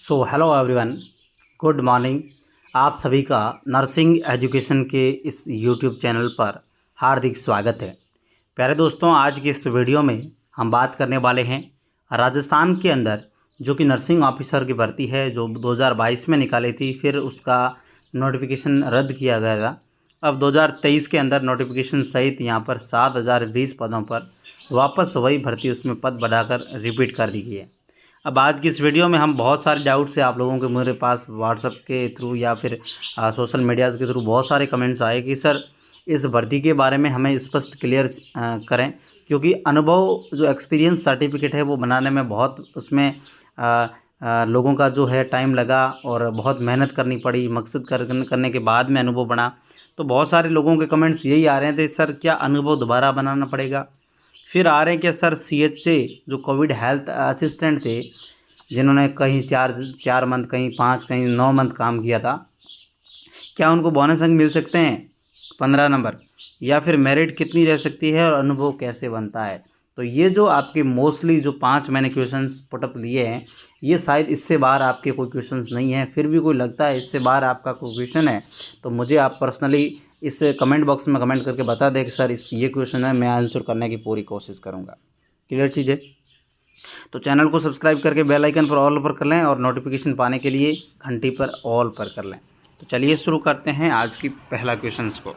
Hello everyone, good morning. आप सभी का नर्सिंग एजुकेशन के इस यूट्यूब चैनल पर हार्दिक स्वागत है। प्यारे दोस्तों, आज की इस वीडियो में हम बात करने वाले हैं राजस्थान के अंदर जो कि नर्सिंग ऑफिसर की भर्ती है, जो 2022 में निकाली थी, फिर उसका नोटिफिकेशन रद्द किया गया था। अब 2023 के अंदर नोटिफिकेशन सहित यहाँ पर 7020 पदों पर वापस वही भर्ती उसमें पद बढ़ाकर रिपीट कर दी गई है। अब आज की इस वीडियो में हम बहुत सारे डाउट्स से आप लोगों के मेरे पास व्हाट्सएप के थ्रू या फिर सोशल मीडियाज़ के थ्रू बहुत सारे कमेंट्स आए कि सर इस भर्ती के बारे में हमें स्पष्ट क्लियर करें, क्योंकि अनुभव जो एक्सपीरियंस सर्टिफिकेट है वो बनाने में बहुत उसमें लोगों का जो है टाइम लगा और बहुत मेहनत करनी पड़ी। मकसद करने के बाद में अनुभव बना। तो बहुत सारे लोगों के कमेंट्स यही आ रहे थे, सर क्या अनुभव दोबारा बनाना पड़ेगा। फिर आ रहे हैं कि सर CHA जो कोविड हेल्थ असिस्टेंट थे, जिन्होंने कहीं चार मंथ, कहीं 5, कहीं 9 मंथ काम किया था, क्या उनको बोनस अंक मिल सकते हैं 15 नंबर, या फिर मेरिट कितनी रह सकती है और अनुभव कैसे बनता है। तो ये जो आपके मोस्टली जो 5 मैंने क्वेश्चंस पुटअप लिए हैं, ये शायद इससे बाहर आपके कोई क्वेश्चंस नहीं हैं। फिर भी कोई लगता है इससे बाहर आपका कोई क्वेश्चन है तो मुझे आप पर्सनली इस कमेंट बॉक्स में कमेंट करके बता दें कि सर ये क्वेश्चन है, मैं आंसर करने की पूरी कोशिश करूँगा। क्लियर चीज़ है? तो चैनल को सब्सक्राइब करके बेल आइकन पर ऑल पर कर लें और नोटिफिकेशन पाने के लिए घंटी पर ऑल पर कर लें। तो चलिए शुरू करते हैं आज की पहला क्वेश्चन को।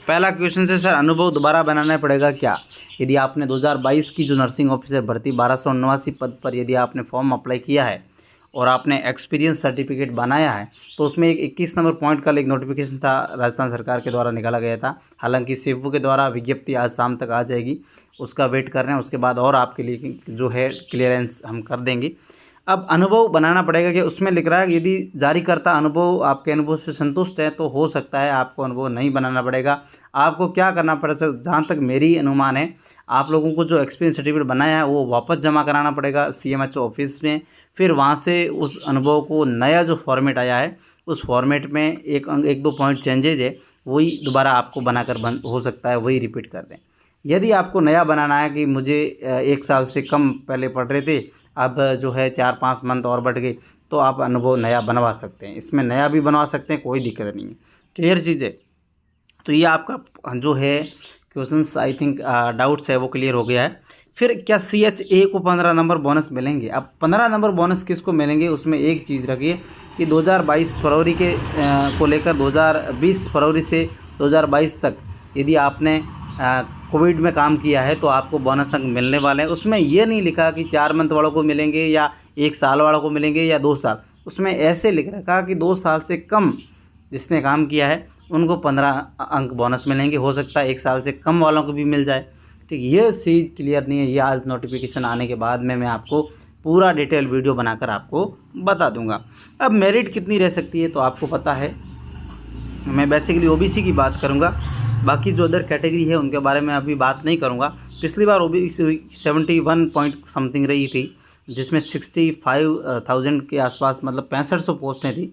पहला क्वेश्चन से सर अनुभव दोबारा बनाना पड़ेगा क्या? यदि आपने 2022 की जो नर्सिंग ऑफिसर भर्ती 1279 पद पर यदि आपने फॉर्म अप्लाई किया है और आपने एक्सपीरियंस सर्टिफिकेट बनाया है, तो उसमें एक 21 नंबर पॉइंट का एक नोटिफिकेशन था, राजस्थान सरकार के द्वारा निकाला गया था। हालांकि सेवू के द्वारा विज्ञप्ति आज शाम तक आ जाएगी, उसका वेट कर रहे हैं। उसके बाद और आपके लिए जो है क्लियरेंस हम कर देंगे। अब अनुभव बनाना पड़ेगा कि उसमें लिख रहा है कि यदि जारीकर्ता अनुभव आपके अनुभव से संतुष्ट है तो हो सकता है आपको अनुभव नहीं बनाना पड़ेगा। आपको क्या करना पड़ेगा, जहाँ तक मेरी अनुमान है, आप लोगों को जो एक्सपीरियंस सर्टिफिकेट बनाया है वो वापस जमा कराना पड़ेगा CMHO ऑफिस में। फिर वहाँ से उस अनुभव को नया जो फॉर्मेट आया है उस फॉर्मेट में एक दो पॉइंट चेंजेज है, वही दोबारा आपको बनाकर हो सकता है वही रिपीट कर दें। यदि आपको नया बनाना है कि मुझे 1 साल से कम पहले पढ़ रहे थे, अब जो है 4-5 मंथ और बढ़ गए, तो आप अनुभव नया बनवा सकते हैं। इसमें नया भी बनवा सकते हैं, कोई दिक्कत नहीं है। क्लियर चीज़ है? तो ये आपका जो है क्वेश्चंस आई थिंक डाउट्स है वो क्लियर हो गया है। फिर क्या CHA को 15 नंबर बोनस मिलेंगे? अब 15 नंबर बोनस किसको मिलेंगे, उसमें एक चीज़ रखिए कि 2022 फरवरी के को लेकर 2020 फरवरी से 2022 तक यदि आपने कोविड में काम किया है तो आपको बोनस अंक मिलने वाले हैं। उसमें ये नहीं लिखा कि 4 मंथ वालों को मिलेंगे या 1 साल वालों को मिलेंगे या 2 साल। उसमें ऐसे लिख रखा कि 2 साल से कम जिसने काम किया है उनको 15 अंक बोनस मिलेंगे। हो सकता है 1 साल से कम वालों को भी मिल जाए। ठीक, ये चीज़ क्लियर नहीं है। ये आज नोटिफिकेशन आने के बाद में मैं आपको पूरा डिटेल वीडियो बनाकर आपको बता दूंगा। अब मेरिट कितनी रह सकती है तो आपको पता है, मैं बेसिकली OBC की बात करूंगा, बाकी जो अदर कैटेगरी है उनके बारे में अभी बात नहीं करूंगा। पिछली बार OBC 71 पॉइंट समथिंग रही थी, जिसमें 65,000 के आसपास, मतलब 6500 पोस्टें थी,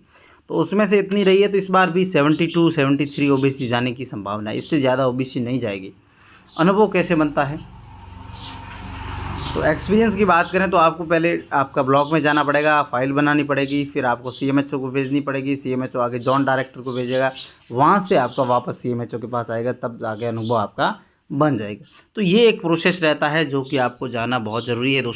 तो उसमें से इतनी रही है। तो इस बार भी 72-73 OBC जाने की संभावना है, इससे ज़्यादा OBC नहीं जाएगी। अनुभव कैसे बनता है? तो एक्सपीरियंस की बात करें तो आपको पहले आपका ब्लॉक में जाना पड़ेगा, फाइल बनानी पड़ेगी, फिर आपको CMHO को भेजनी पड़ेगी, CMHO आगे जॉन डायरेक्टर को भेजेगा, वहाँ से आपका वापस CMHO के पास आएगा, तब आगे अनुभव आपका बन जाएगा। तो ये एक प्रोसेस रहता है जो कि आपको जानना बहुत ज़रूरी है दोस्तों।